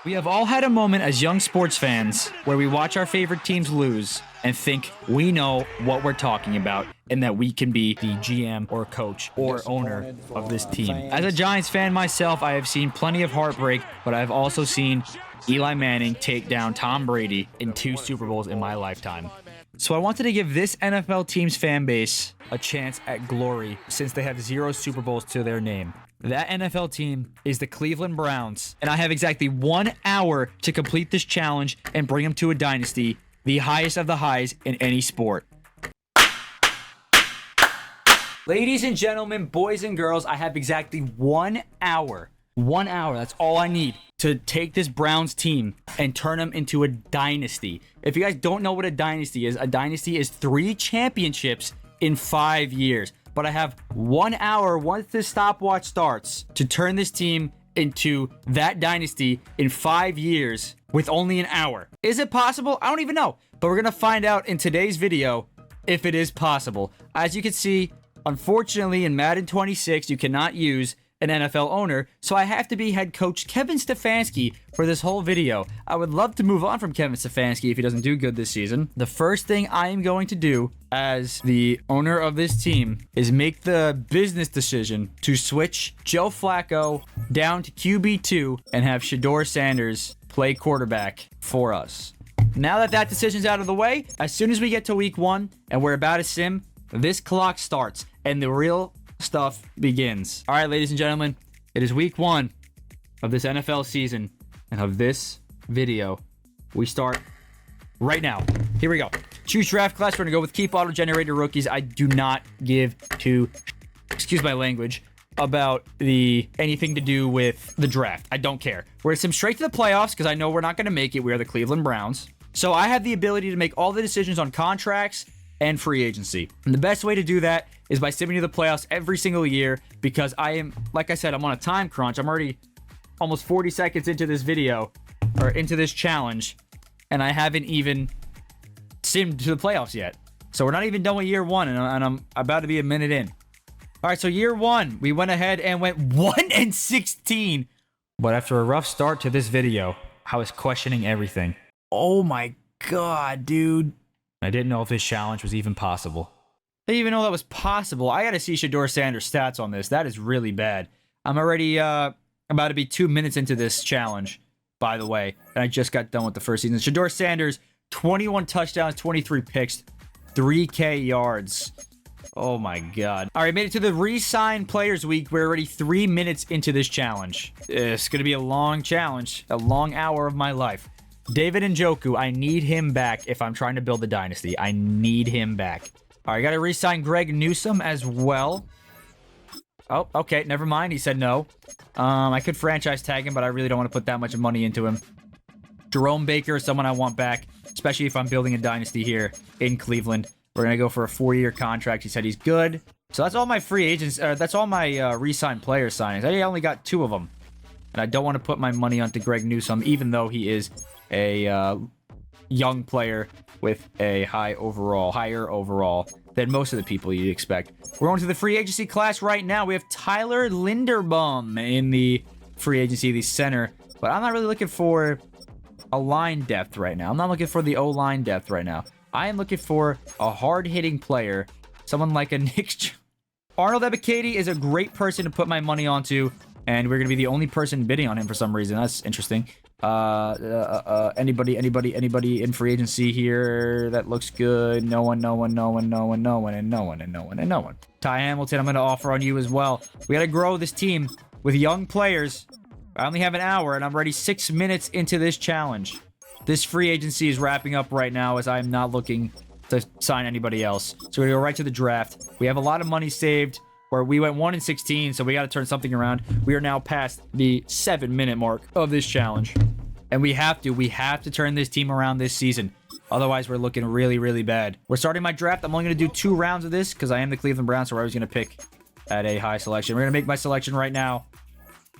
We have all had a moment as young sports fans where we watch our favorite teams lose and think we know what we're talking about and that we can be the GM or coach or owner of this team. As a Giants fan myself, I have seen plenty of heartbreak, but I've also seen Eli Manning take down Tom Brady in 2 Super Bowls in my lifetime. So I wanted to give this NFL team's fan base a chance at glory since they have 0 Super Bowls to their name. That NFL team is the Cleveland Browns, and I have exactly 1 hour to complete this challenge and bring them to a dynasty, the highest of the highs in any sport. Ladies and gentlemen, boys and girls, I have exactly 1 hour. 1 hour, that's all I need to take this Browns team and turn them into a dynasty. If you guys don't know what a dynasty is 3 championships in 5 years. But I have 1 hour once this stopwatch starts to turn this team into that dynasty in 5 years with only an hour. Is it possible? I don't even know. But we're going to find out in today's video if it is possible. As you can see, unfortunately in Madden 26, you cannot use an NFL owner, so I have to be head coach Kevin Stefanski for this whole video. I would love to move on from Kevin Stefanski if he doesn't do good this season. The first thing I am going to do as the owner of this team is make the business decision to switch Joe Flacco down to QB2 and have Shedeur Sanders play quarterback for us. Now that that decision's out of the way, as soon as we get to week 1 and we're about to sim, this clock starts and the real stuff begins. All right, ladies and gentlemen, it is week 1 of this NFL season and of this video. We start right now. Here we go. Choose draft class. We're gonna go with keep auto-generated rookies. I do not give two, excuse my language, about anything to do with the draft. I don't care. We're gonna sim straight to the playoffs because I know we're not gonna make it. We are the Cleveland Browns. So I have the ability to make all the decisions on contracts and free agency. And the best way to do that is by simming to the playoffs every single year because I am, like I said, I'm on a time crunch. I'm already almost 40 seconds into this video or into this challenge and I haven't even simmed to the playoffs yet. So we're not even done with year 1 and I'm about to be a minute in. All right, so year 1, we went ahead and went 1-16. But after a rough start to this video, I was questioning everything. Oh my God, dude. I didn't know if this challenge was even possible. I didn't even know that was possible. I gotta see Shedeur Sanders' stats on this. That is really bad. I'm already about to be 2 minutes into this challenge, by the way. And I just got done with the first season. Shedeur Sanders, 21 touchdowns, 23 picks, 3K yards. Oh my God. All right, made it to the re-sign players week. We're already 3 minutes into this challenge. It's gonna be a long challenge, a long hour of my life. David Njoku, I need him back if I'm trying to build a dynasty. I need him back. All right, got to re-sign Greg Newsome as well. Oh, okay, never mind. He said no. I could franchise tag him, but I really don't want to put that much money into him. Jerome Baker is someone I want back, especially if I'm building a dynasty here in Cleveland. We're going to go for a 4-year contract. He said he's good. So that's all my free agents. That's all my re-signed player signings. I only got 2 of them. And I don't want to put my money onto Greg Newsome, even though he is a young player with a higher overall than most of the people you'd expect. We're going to the free agency class right now. We have Tyler Linderbaum in the free agency, the center. But I'm not really looking for a line depth right now. I'm not looking for the O-line depth right now. I am looking for a hard-hitting player, someone like a Nick. Arnold Ebiketie is a great person to put my money onto, and we're going to be the only person bidding on him for some reason. That's interesting. Anybody in free agency here that looks good? No one. Ty Hamilton, I'm going to offer on you as well. We got to grow this team with young players. I only have an hour, and I'm already 6 minutes into this challenge. This free agency is wrapping up right now as I'm not looking to sign anybody else. So we're going to go right to the draft. We have a lot of money saved. Where we went 1-16, so we got to turn something around. We are now past the 7-minute mark of this challenge. And we have to turn this team around this season. Otherwise, we're looking really, really bad. We're starting my draft. I'm only going to do 2 rounds of this because I am the Cleveland Browns, so we're always going to pick at a high selection. We're going to make my selection right now.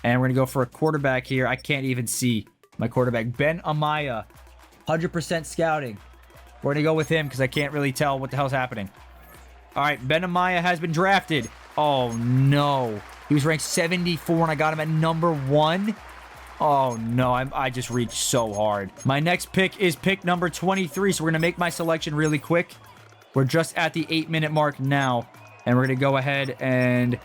And we're going to go for a quarterback here. I can't even see my quarterback. Ben Amaya, 100% scouting. We're going to go with him because I can't really tell what the hell's happening. All right, Ben Amaya has been drafted. Oh, no. He was ranked 74, and I got him at number 1. Oh, no. I just reached so hard. My next pick is pick number 23, so we're going to make my selection really quick. We're just at the 8-minute mark now, and we're going to go ahead and...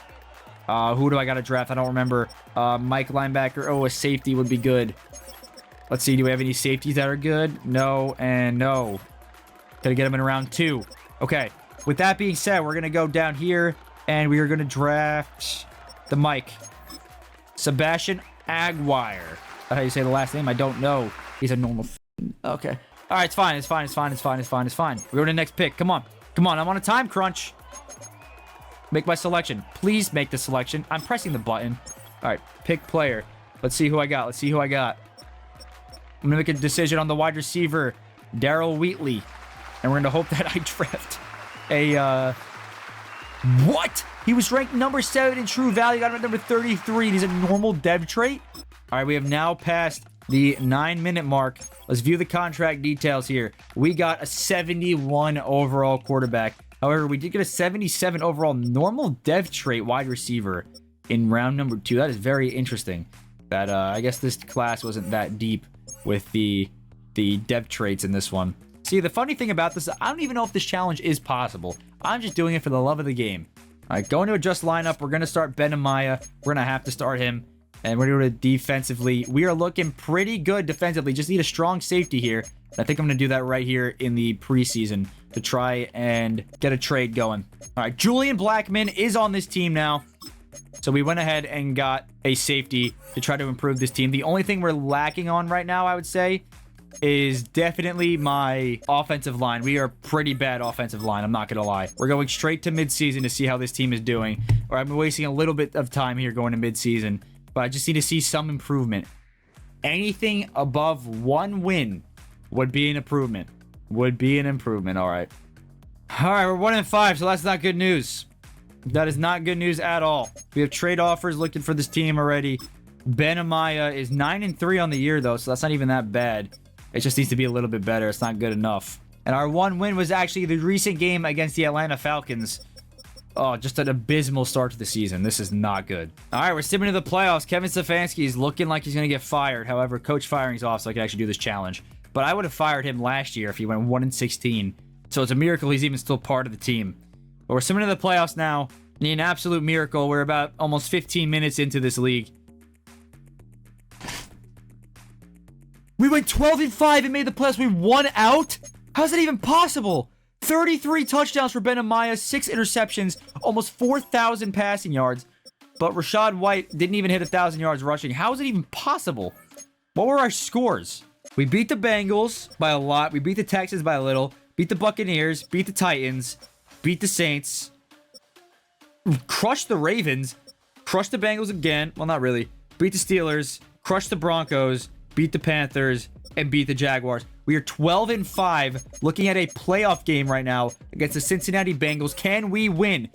who do I got to draft? I don't remember. Mike linebacker. Oh, a safety would be good. Let's see. Do we have any safeties that are good? No and no. Gonna get him in round 2. Okay. With that being said, we're going to go down here, and we are going to draft the Mike. Sebastian Aguirre. How you say the last name? I don't know. He's a normal... Okay. All right, it's fine. It's fine. It's fine. It's fine. It's fine. It's fine. We're going to the next pick. Come on. Come on. I'm on a time crunch. Make my selection. Please make the selection. I'm pressing the button. All right. Pick player. Let's see who I got. Let's see who I got. I'm going to make a decision on the wide receiver, Darrell Wheatley. And we're going to hope that I draft a... What? He was ranked number 7 in True Value. Got him at number 33. And he's a normal dev trait. All right. We have now passed the 9-minute mark. Let's view the contract details here. We got a 71 overall quarterback. However, we did get a 77 overall normal dev trait wide receiver in round number 2. That is very interesting. That I guess this class wasn't that deep with the dev traits in this one. See, the funny thing about this, I don't even know if this challenge is possible. I'm just doing it for the love of the game. All right, going to adjust lineup. We're going to start Ben Amaya. We're going to have to start him. And we're doing it defensively. We are looking pretty good defensively. Just need a strong safety here. I think I'm going to do that right here in the preseason to try and get a trade going. All right, Julian Blackmon is on this team now. So we went ahead and got a safety to try to improve this team. The only thing we're lacking on right now, I would say, is definitely my offensive line. We are pretty bad offensive line, I'm not going to lie. We're going straight to midseason to see how this team is doing. Or I'm wasting a little bit of time here going to midseason. But I just need to see some improvement. Anything above 1 win would be an improvement. Would be an improvement, all right. All right, we're 1-5, so that's not good news. That is not good news at all. We have trade offers looking for this team already. Ben Amaya is 9-3 on the year, though, so that's not even that bad. It just needs to be a little bit better. It's not good enough. And our 1 win was actually the recent game against the Atlanta Falcons. Oh, just an abysmal start to the season. This is not good. All right, we're stepping into the playoffs. Kevin Stefanski is looking like he's going to get fired. However, coach firing's off, so I can actually do this challenge. But I would have fired him last year if he went 1-16. So it's a miracle he's even still part of the team. But we're stepping into the playoffs now. Need an absolute miracle. We're about almost 15 minutes into this league. We went 12-5 and made the playoffs. We won out? How's that even possible? 33 touchdowns for Ben Amaya, 6 interceptions, almost 4,000 passing yards. But Rachaad White didn't even hit 1,000 yards rushing. How is it even possible? What were our scores? We beat the Bengals by a lot. We beat the Texans by a little. Beat the Buccaneers. Beat the Titans. Beat the Saints. Crushed the Ravens. Crushed the Bengals again. Well, not really. Beat the Steelers. Crushed the Broncos. Beat the Panthers. And beat the Jaguars. We are 12-5, looking at a playoff game right now against the Cincinnati Bengals. Can we win?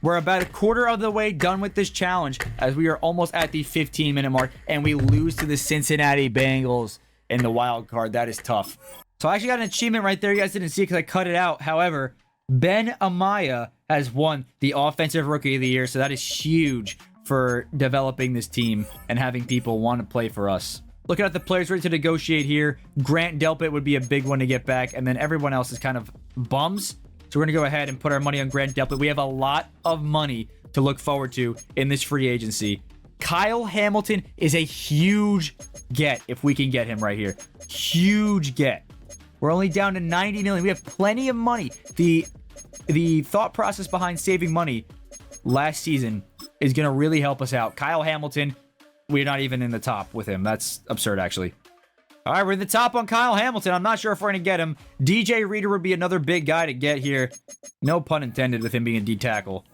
We're about a quarter of the way done with this challenge as we are almost at the 15-minute mark, and we lose to the Cincinnati Bengals in the wild card. That is tough. So I actually got an achievement right there. You guys didn't see it because I cut it out. However, Ben Amaya has won the Offensive Rookie of the Year, so that is huge for developing this team and having people want to play for us. Looking at the players ready to negotiate here, Grant Delpit would be a big one to get back, and then everyone else is kind of bums. So we're going to go ahead and put our money on Grant Delpit. We have a lot of money to look forward to in this free agency. Kyle Hamilton is a huge get if we can get him right here. Huge get. We're only down to 90 million. We have plenty of money. The thought process behind saving money last season is going to really help us out. Kyle Hamilton, we're not even in the top with him. That's absurd, actually. All right, we're in the top on Kyle Hamilton. I'm not sure if we're going to get him. DJ Reader would be another big guy to get here. No pun intended with him being a D tackle.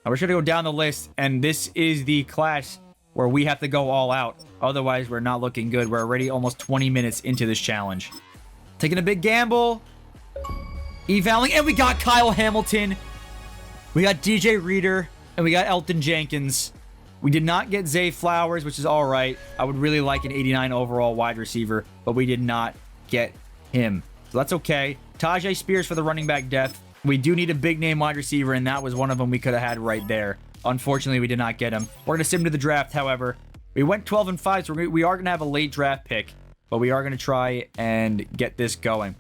Now we're just going to go down the list, and this is the class where we have to go all out. Otherwise, we're not looking good. We're already almost 20 minutes into this challenge. Taking a big gamble. Evaling, and we got Kyle Hamilton. We got DJ Reader, and we got Elton Jenkins. We did not get Zay Flowers, which is all right. I would really like an 89 overall wide receiver, but we did not get him. So that's okay. Tajay Spears for the running back depth. We do need a big name wide receiver, and that was one of them we could have had right there. Unfortunately, we did not get him. We're going to sim to the draft, however. We went 12-5, so we are going to have a late draft pick. But we are going to try and get this going.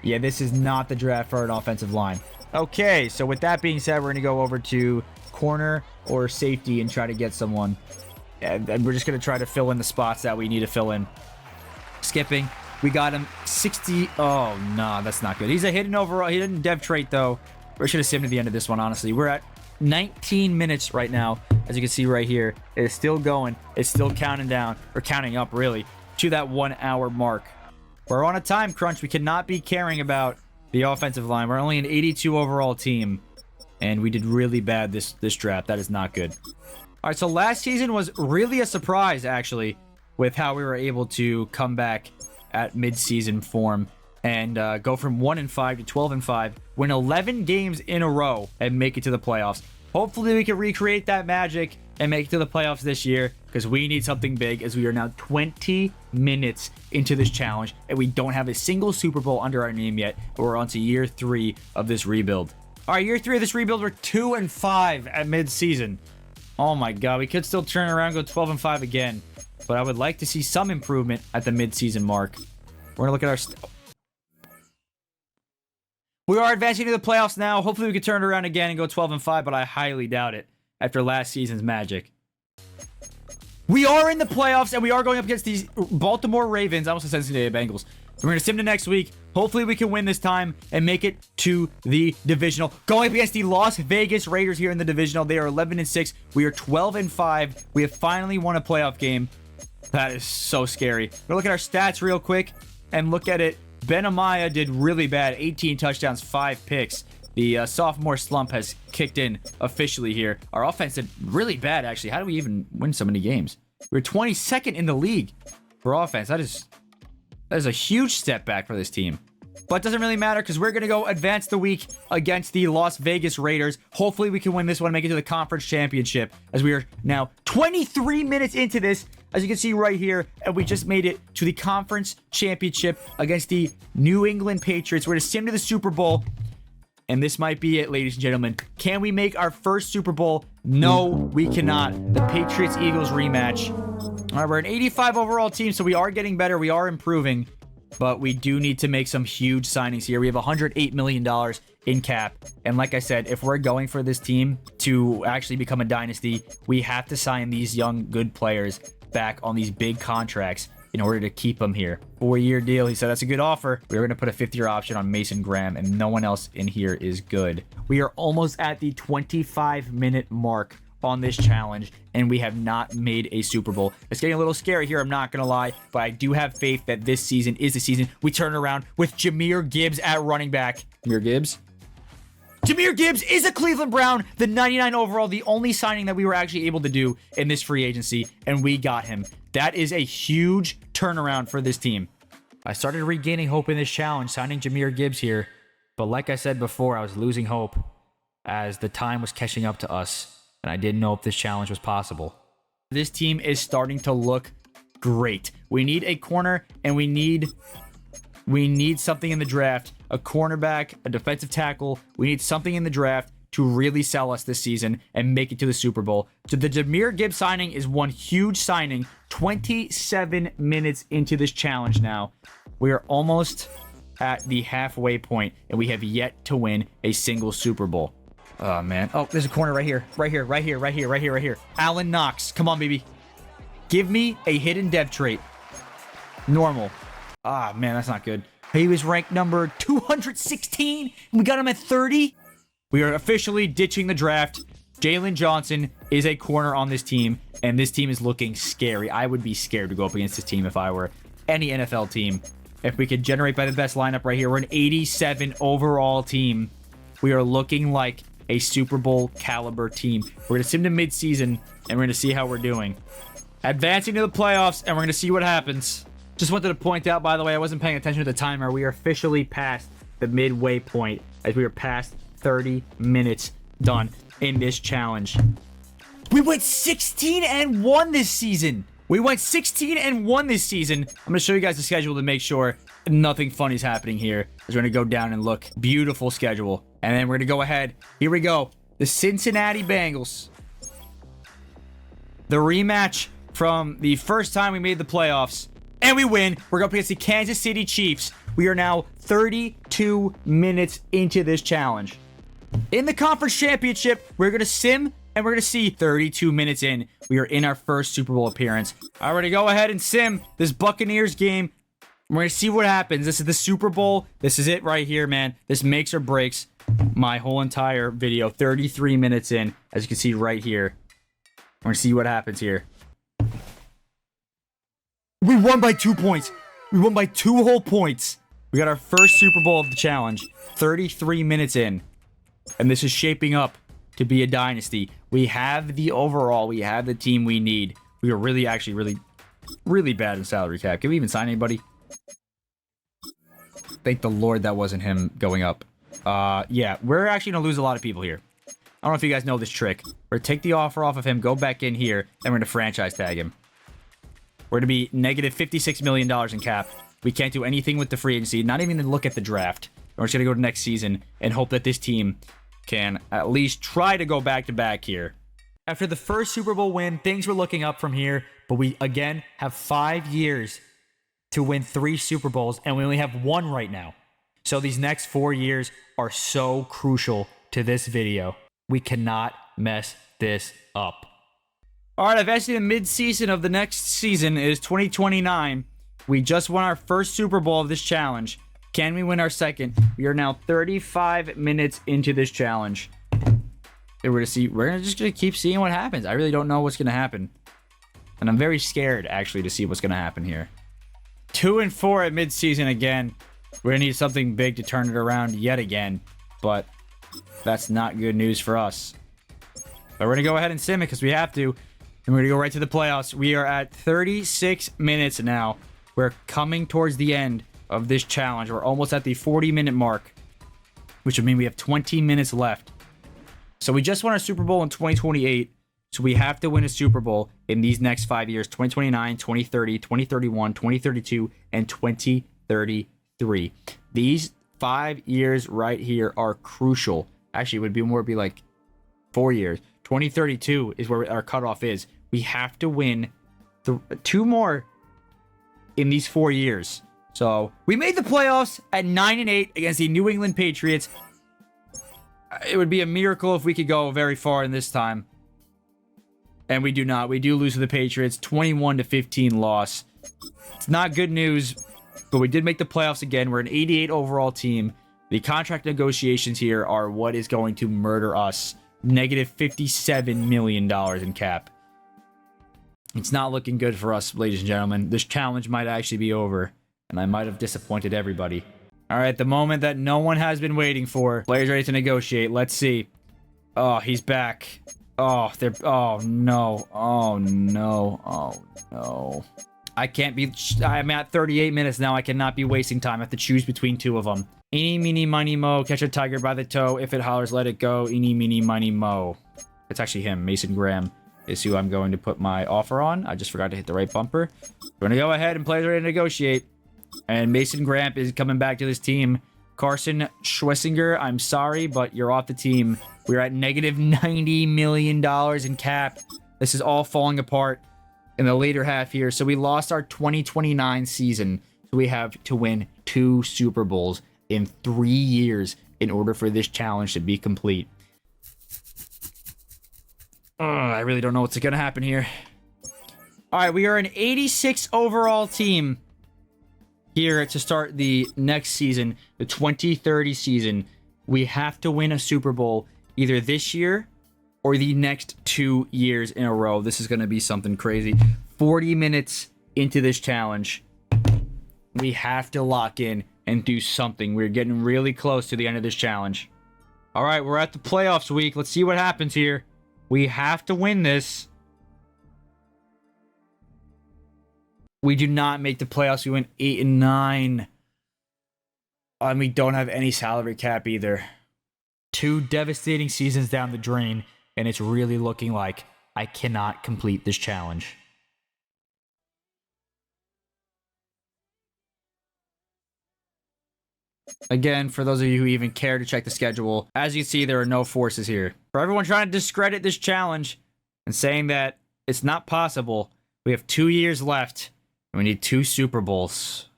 Yeah, this is not the draft for an offensive line. Okay, so with that being said, we're going to go over to corner or safety and try to get someone. And we're just going to try to fill in the spots that we need to fill in. Skipping. We got him 60. Oh, no, that's not good. He's a hidden overall. He didn't dev trait, though. We should have saved him to the end of this one, honestly. We're at 19 minutes right now. As you can see right here, it is still going. It's still counting down, or counting up, really, to that 1 hour mark. We're on a time crunch. We cannot be caring about the offensive line. We're only an 82 overall team, and we did really bad this draft. That is not good. All right, so last season was really a surprise, actually, with how we were able to come back at mid-season form and go from 1-5 to 12-5, win 11 games in a row, and make it to the playoffs. Hopefully, we can recreate that magic and make it to the playoffs this year, because we need something big, as we are now 20 minutes into this challenge, and we don't have a single Super Bowl under our name yet. We're on to year 3 of this rebuild. All right, year 3 of this rebuild, we're 2-5 at mid-season. Oh my God, we could still turn around and go 12-5 again, but I would like to see some improvement at the mid-season mark. We're gonna look at our... We are advancing to the playoffs now. Hopefully we can turn it around again and go 12-5, but I highly doubt it after last season's magic. We are in the playoffs, and we are going up against these Baltimore Ravens. I almost said Cincinnati Bengals. We're going to sim to next week. Hopefully we can win this time and make it to the divisional. Going up against the Las Vegas Raiders here in the divisional. They are 11-6. We are 12-5. We have finally won a playoff game. That is so scary. We're going to look at our stats real quick and look at it. Ben Amaya did really bad. 18 touchdowns, 5 picks. The sophomore slump has kicked in officially here. Our offense did really bad, actually. How do we even win so many games? We're 22nd in the league for offense. That is a huge step back for this team. But it doesn't really matter, because we're going to go advance the week against the Las Vegas Raiders. Hopefully we can win this one and make it to the conference championship, as we are now 23 minutes into this, as you can see right here, and we just made it to the conference championship against the New England Patriots. We're going to sim to the Super Bowl, and this might be it, ladies and gentlemen. Can we make our first Super Bowl? No, we cannot. The Patriots-Eagles rematch. All right, we're an 85 overall team, so we are getting better. We are improving, but we do need to make some huge signings here. We have $108 million in cap, and like I said, if we're going for this team to actually become a dynasty, we have to sign these young, good players back on these big contracts in order to keep them here. 4-year deal. He said that's a good offer. We're going to put a 5th-year option on Mason Graham, and no one else in here is good. We are almost at the 25-minute mark on this challenge, and we have not made a Super Bowl. It's getting a little scary here, I'm not going to lie, but I do have faith that this season is the season we turn around with Jahmyr Gibbs at running back. Jahmyr Gibbs? Jahmyr Gibbs is a Cleveland Brown, the 99 overall, the only signing that we were actually able to do in this free agency, and we got him. That is a huge turnaround for this team. I started regaining hope in this challenge, signing Jahmyr Gibbs here, but like I said before, I was losing hope as the time was catching up to us, and I didn't know if this challenge was possible. This team is starting to look great. We need a corner, and we need something in the draft. A cornerback, a defensive tackle. We need something in the draft to really sell us this season and make it to the Super Bowl. So the Jahmyr Gibbs signing is one huge signing. 27 minutes into this challenge now. We are almost at the halfway point, and we have yet to win a single Super Bowl. Oh, man. Oh, there's a corner right here. Right here, right here, right here, right here, right here. Alan Knox. Come on, baby. Give me a hidden dev trait. Normal. Ah, man, that's not good. He was ranked number 216, and we got him at 30. We are officially ditching the draft. Jalen Johnson is a corner on this team, and this team is looking scary. I would be scared to go up against this team if I were any NFL team. If we could generate by the best lineup right here, we're an 87 overall team. We are looking like a Super Bowl caliber team. We're going to sim to midseason, and we're going to see how we're doing. Advancing to the playoffs, and we're going to see what happens. Just wanted to point out, by the way, I wasn't paying attention to the timer. We are officially past the midway point, as we are past 30 minutes done in this challenge. We went 16-1 this season. We went 16-1 this season. I'm going to show you guys the schedule to make sure nothing funny is happening here. We're going to go down and look. Beautiful schedule. And then we're going to go ahead. Here we go. The Cincinnati Bengals. The rematch from the first time we made the playoffs. And we win. We're going up against the Kansas City Chiefs. We are now 32 minutes into this challenge. In the conference championship, we're going to sim and we're going to see 32 minutes in. We are in our first Super Bowl appearance. All right, go ahead and sim this Buccaneers game. We're going to see what happens. This is the Super Bowl. This is it right here, man. This makes or breaks my whole entire video. 33 minutes in, as you can see right here. We're going to see what happens here. We won by 2 points. We won by 2 whole points. We got our first Super Bowl of the challenge. 33 minutes in. And this is shaping up to be a dynasty. We have the overall. We have the team we need. We are really, actually, really bad in salary cap. Can we even sign anybody? Thank the Lord that wasn't him going up. Yeah, we're actually going to lose a lot of people here. I don't know if you guys know this trick. We're going to take the offer off of him, go back in here, and we're going to franchise tag him. We're going to be negative $56 million in cap. We can't do anything with the free agency, not even look at the draft. We're just going to go to next season and hope that this team can at least try to go back-to-back here. After the first Super Bowl win, things were looking up from here, but we, again, have 5 years to win 3 Super Bowls, and we only have 1 right now. So these next 4 years are so crucial to this video. We cannot mess this up. All right, eventually the mid-season of the next season is 2029. We just won our first Super Bowl of this challenge. Can we win our second? We are now 35 minutes into this challenge. And we're just gonna keep seeing what happens. I really don't know what's gonna happen. And I'm very scared, actually, to see what's gonna happen here. 2-4 at mid-season again. We're gonna need something big to turn it around yet again. But that's not good news for us. But we're gonna go ahead and sim it because we have to. And we're going to go right to the playoffs. We are at 36 minutes now. We're coming towards the end of this challenge. We're almost at the 40-minute mark, which would mean we have 20 minutes left. So we just won our Super Bowl in 2028. So we have to win a Super Bowl in these next 5 years, 2029, 2030, 2031, 2032, and 2033. These 5 years right here are crucial. Actually, it would be like 4 years. 2032 is where our cutoff is. We have to win 2 more in these 4 years. So we made the playoffs at 9-8 against the New England Patriots. It would be a miracle if we could go very far in this time. And we do not. We do lose to the Patriots. 21-15 loss. It's not good news, but we did make the playoffs again. We're an 88 overall team. The contract negotiations here are what is going to murder us. Negative $57 million in cap. It's not looking good for us, ladies and gentlemen. This challenge might actually be over, and I might have disappointed everybody. All right, the moment that no one has been waiting for. Players ready to negotiate. Let's see. Oh, he's back. Oh, oh, no. Oh, no. Oh, no. I'm at 38 minutes now. I cannot be wasting time. I have to choose between 2 of them. Eeny, meeny, miny, mo. Catch a tiger by the toe. If it hollers, let it go. Eeny, meeny, miny, mo. It's actually him. Mason Graham is who I'm going to put my offer on. I just forgot to hit the right bumper. We're going to go ahead and players ready to negotiate. And Mason Graham is coming back to this team. Carson Schwessinger, I'm sorry, but you're off the team. We're at negative $90 million in cap. This is all falling apart in the later half here. So we lost our 2029 season. So we have to win 2 Super Bowls in 3 years in order for this challenge to be complete. I really don't know what's going to happen here. All right, we are an 86 overall team here to start the next season, the 2030 season. We have to win a Super Bowl either this year or the next 2 years in a row. This is going to be something crazy. 40 minutes into this challenge. We have to lock in and do something. We're getting really close to the end of this challenge. All right, we're at the playoffs week. Let's see what happens here. We have to win this. We do not make the playoffs. We went 8-9. And we don't have any salary cap either. 2 devastating seasons down the drain, and it's really looking like I cannot complete this challenge. Again, for those of you who even care to check the schedule, as you see, there are no forces here. For everyone trying to discredit this challenge and saying that it's not possible, We have 2 years left. And we need 2 Super Bowls.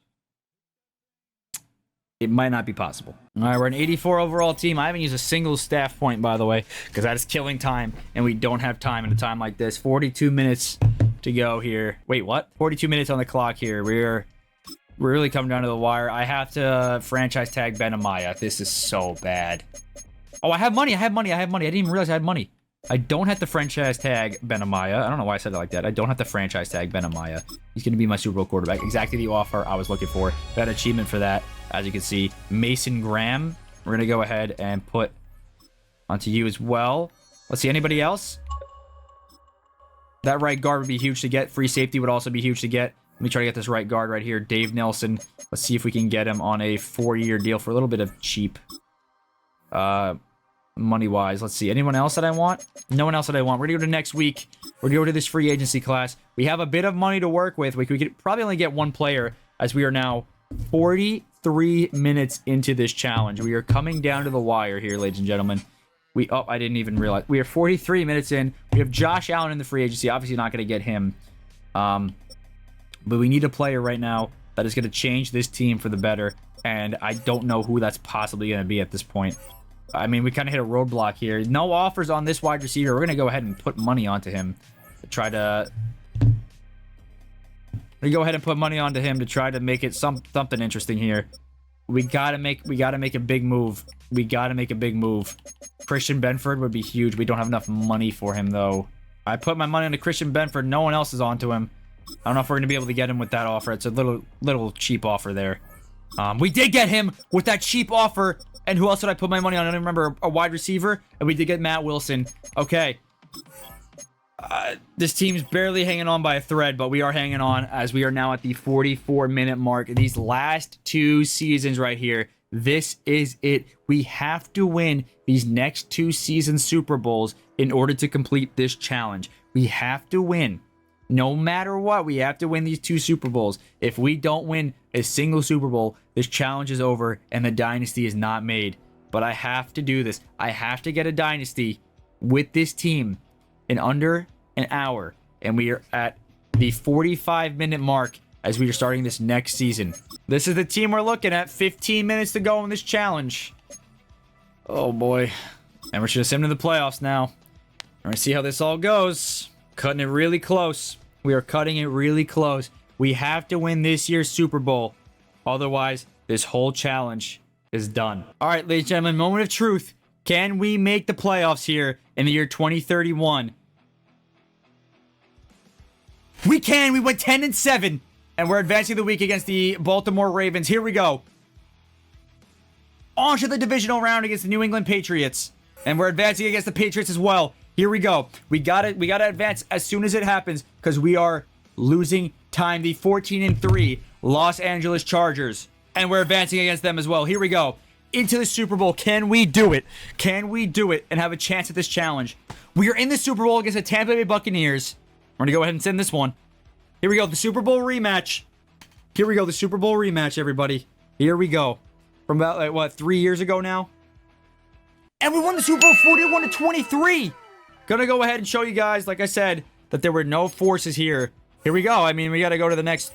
It might not be possible. All right, we're an 84 overall team. I haven't used a single staff point, by the way, because that is killing time, and we don't have time in a time like this. 42 minutes to go here. Wait, what? 42 minutes on the clock here. We're really coming down to the wire. I have to franchise tag Ben Amaya. This is so bad. Oh, I have money. I didn't even realize I had money. I don't have to franchise tag Ben Amaya. I don't know why I said it like that. I don't have to franchise tag Ben Amaya. He's going to be my Super Bowl quarterback. Exactly the offer I was looking for. Got an achievement for that. As you can see, Mason Graham. We're going to go ahead and put onto you as well. Let's see, anybody else? That right guard would be huge to get. Free safety would also be huge to get. Let me try to get this right guard right here, Dave Nelson. Let's see if we can get him on a 4-year deal for a little bit of cheap money-wise. Let's see. Anyone else that I want? No one else that I want. We're going to go to next week. We're going to go to this free agency class. We have a bit of money to work with. We could probably only get 1 player, as we are now 43 minutes into this challenge. We are coming down to the wire here, ladies and gentlemen. I didn't even realize. We are 43 minutes in. We have Josh Allen in the free agency. Obviously not going to get him. But we need a player right now that is going to change this team for the better. And I don't know who that's possibly going to be at this point. I mean, we kind of hit a roadblock here. No offers on this wide receiver. We're going to go ahead and put money onto him to try to... We go ahead and put money onto him to try to make it something interesting here. We gotta make a big move. We gotta make a big move. Christian Benford would be huge. We don't have enough money for him though. I put my money on Christian Benford. No one else is onto him. I don't know if we're gonna be able to get him with that offer. It's a little cheap offer there. We did get him with that cheap offer. And who else did I put my money on? I don't remember. A wide receiver, and we did get Matt Wilson. Okay. This team's barely hanging on by a thread, but we are hanging on as we are now at the 44-minute mark. These last 2 seasons right here, this is it. We have to win these next 2 season Super Bowls in order to complete this challenge. We have to win. No matter what, we have to win these 2 Super Bowls. If we don't win a single Super Bowl, this challenge is over and the dynasty is not made. But I have to do this. I have to get a dynasty with this team in under an hour, and we are at the 45-minute mark as we are starting this next season. This is the team we're looking at. 15 minutes to go in this challenge. Oh boy. And we're just into the playoffs now. We're gonna see how this all goes. Cutting it really close. We are cutting it really close. We have to win this year's Super Bowl. Otherwise, this whole challenge is done. All right, ladies and gentlemen, moment of truth. Can we make the playoffs here in the year 2031? We can. We went 10-7, and we're advancing the week against the Baltimore Ravens. Here we go. On to the divisional round against the New England Patriots, and we're advancing against the Patriots as well. Here we go. We gotta advance as soon as it happens because we are losing time. The 14-3 Los Angeles Chargers, and we're advancing against them as well. Here we go. Into the Super Bowl. Can we do it? Can we do it and have a chance at this challenge? We are in the Super Bowl against the Tampa Bay Buccaneers. We're going to go ahead and send this one. Here we go. The Super Bowl rematch. Here we go. The Super Bowl rematch, everybody. Here we go. From about, like, what, 3 years ago now? And we won the Super Bowl 41-23. Gonna go ahead and show you guys, like I said, that there were no forces here. Here we go. I mean, we got to go to the next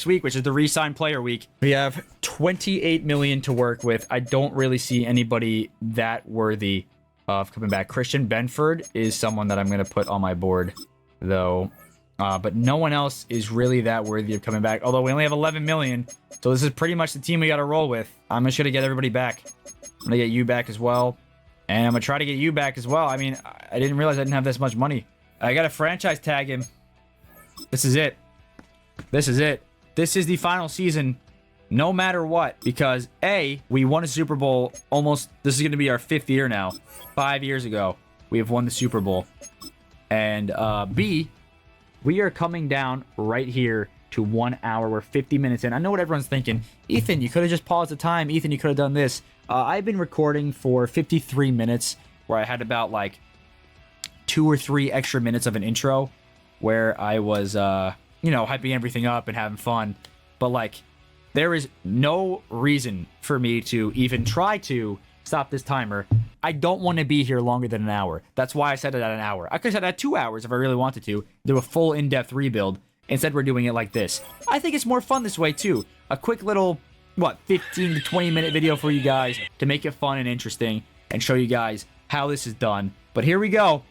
week, which is the re-sign player week. We have 28 million to work with. I don't really see anybody that worthy of coming back. Christian Benford is someone that I'm going to put on my board, though. But no one else is really that worthy of coming back. Although we only have 11 million. So this is pretty much the team we got to roll with. I'm just going to get everybody back. I'm going to get you back as well. And I'm going to try to get you back as well. I mean, I didn't realize I didn't have this much money. I got to franchise tag him. This is it. This is it. This is the final season, no matter what. Because A, we won a Super Bowl almost... This is going to be our 5th year now. 5 years ago, we have won the Super Bowl. And B, we are coming down right here to 1 hour. We're 50 minutes in. I know what everyone's thinking. Ethan, you could have just paused the time. Ethan, you could have done this. I've been recording for 53 minutes where I had about like 2 or 3 extra minutes of an intro where I was, you know, hyping everything up and having fun. But like, there is no reason for me to even try to stop this timer. I don't want to be here longer than an hour. That's why I set it at an hour. I could set it at 2 hours if I really wanted to do a full in-depth rebuild. Instead, we're doing it like this. I think it's more fun this way, too. A quick little, 15 to 20 minute video for you guys to make it fun and interesting and show you guys how this is done. But here we go.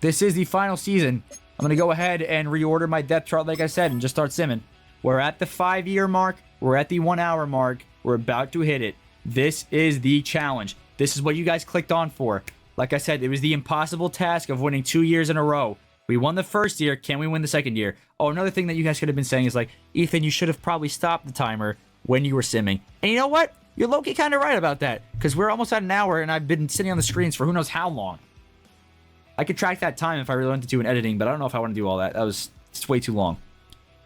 This is the final season. I'm going to go ahead and reorder my depth chart, like I said, and just start simming. We're at the 5-year mark. We're at the 1 hour mark. We're about to hit it. This is the challenge. This is what you guys clicked on for. Like I said, it was the impossible task of winning 2 years in a row. We won the first year. Can we win the second year? Oh, another thing that you guys could have been saying is like, Ethan, you should have probably stopped the timer when you were simming. And you know what? You're low-key kind of right about that. Because we're almost at an hour, and I've been sitting on the screens for who knows how long. I could track that time if I really wanted to do an editing, but I don't know if I want to do all that. It's way too long.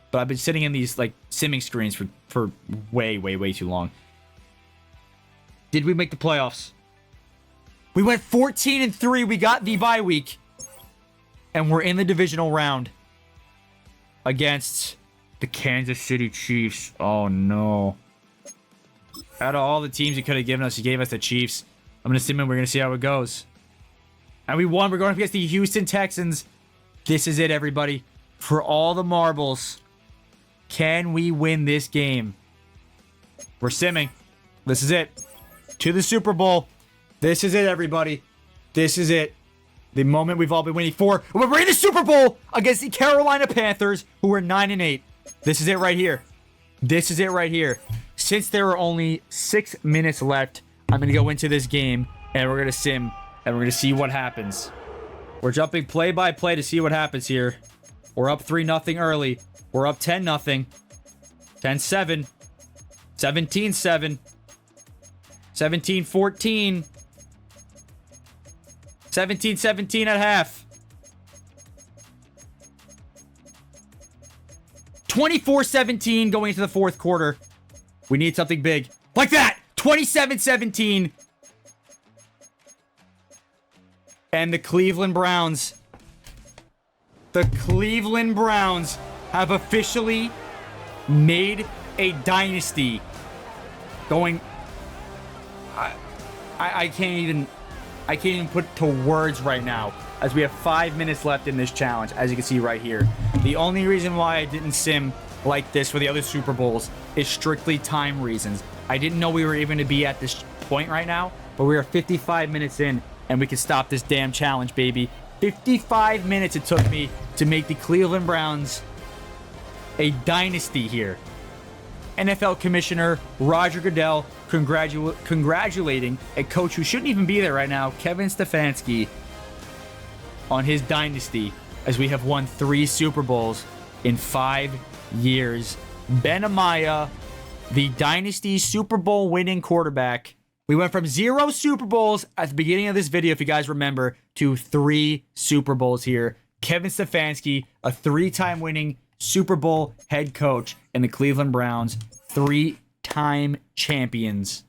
But I've been sitting in these, like, simming screens for way, way, way too long. Did we make the playoffs? We went 14-3. We got the bye week. And we're in the divisional round. Against the Kansas City Chiefs. Oh, no. Out of all the teams you could have given us, you gave us the Chiefs. I'm going to sim in. We're going to see how it goes. And we won. We're going up against the Houston Texans. This is it, everybody. For all the marbles. Can we win this game? We're simming. This is it. To the Super Bowl. This is it, everybody. This is it. The moment we've all been waiting for. We're in the Super Bowl against the Carolina Panthers, who are 9-8. This is it right here. This is it right here. Since there are only 6 minutes left, I'm going to go into this game, and we're going to sim, and we're going to see what happens. We're jumping play by play to see what happens here. We're up 3-0 early. We're up 10-0. 10-7. 17-7. 17-14. 17-17 at half. 24-17 going into the fourth quarter. We need something big. Like that! 27-17. And the Cleveland Browns. The Cleveland Browns have officially made a dynasty. Going... I can't even put to words right now, as we have 5 minutes left in this challenge, as you can see right here. The only reason why I didn't sim like this for the other Super Bowls is strictly time reasons. I didn't know we were even to be at this point right now, but we are 55 minutes in, and we can stop this damn challenge, baby. 55 minutes it took me to make the Cleveland Browns a dynasty here. NFL Commissioner Roger Goodell congratulating a coach who shouldn't even be there right now, Kevin Stefanski, on his dynasty, as we have won 3 Super Bowls in 5 years. Ben Amaya, the dynasty Super Bowl winning quarterback. We went from 0 Super Bowls at the beginning of this video, if you guys remember, to 3 Super Bowls here. Kevin Stefanski, a 3-time winning Super Bowl head coach, and the Cleveland Browns, 3-time champions.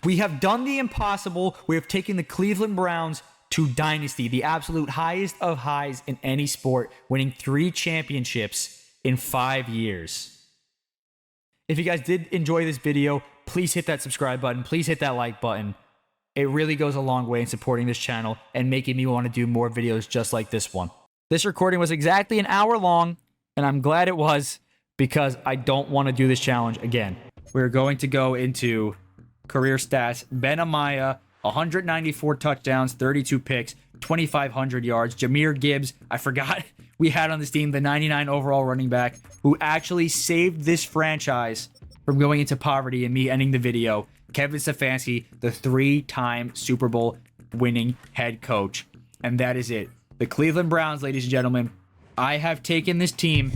We have done the impossible. We have taken the Cleveland Browns to dynasty, the absolute highest of highs in any sport, winning 3 championships in 5 years. If you guys did enjoy this video, please hit that subscribe button. Please hit that like button. It really goes a long way in supporting this channel and making me want to do more videos just like this one. This recording was exactly an hour long, and I'm glad it was, because I don't want to do this challenge again. We're going to go into career stats. Ben Amaya, 194 touchdowns, 32 picks, 2,500 yards. Jahmyr Gibbs, I forgot we had on this team, the 99 overall running back, who actually saved this franchise from going into poverty and me ending the video. Kevin Stefanski, the 3-time Super Bowl winning head coach. And that is it. The Cleveland Browns, ladies and gentlemen. I have taken this team,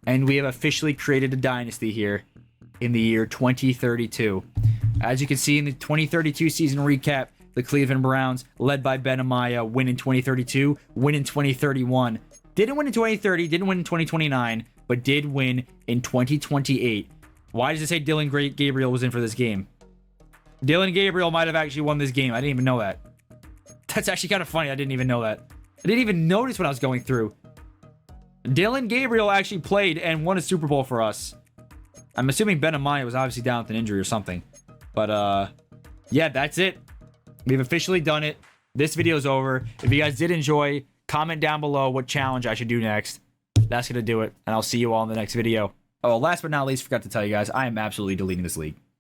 and we have officially created a dynasty here in the year 2032. As you can see in the 2032 season recap, the Cleveland Browns, led by Ben Amaya, win in 2032, win in 2031. Didn't win in 2030, didn't win in 2029, but did win in 2028. Why does it say Dylan Gabriel was in for this game? Dylan Gabriel might have actually won this game. I didn't even know that. That's actually kind of funny. I didn't even know that. I didn't even notice when I was going through. Dylan Gabriel actually played and won a Super Bowl for us. I'm assuming Ben Amaya was obviously down with an injury or something. But, yeah, that's it. We've officially done it. This video is over. If you guys did enjoy, comment down below what challenge I should do next. That's going to do it, and I'll see you all in the next video. Oh, last but not least, forgot to tell you guys, I am absolutely deleting this league.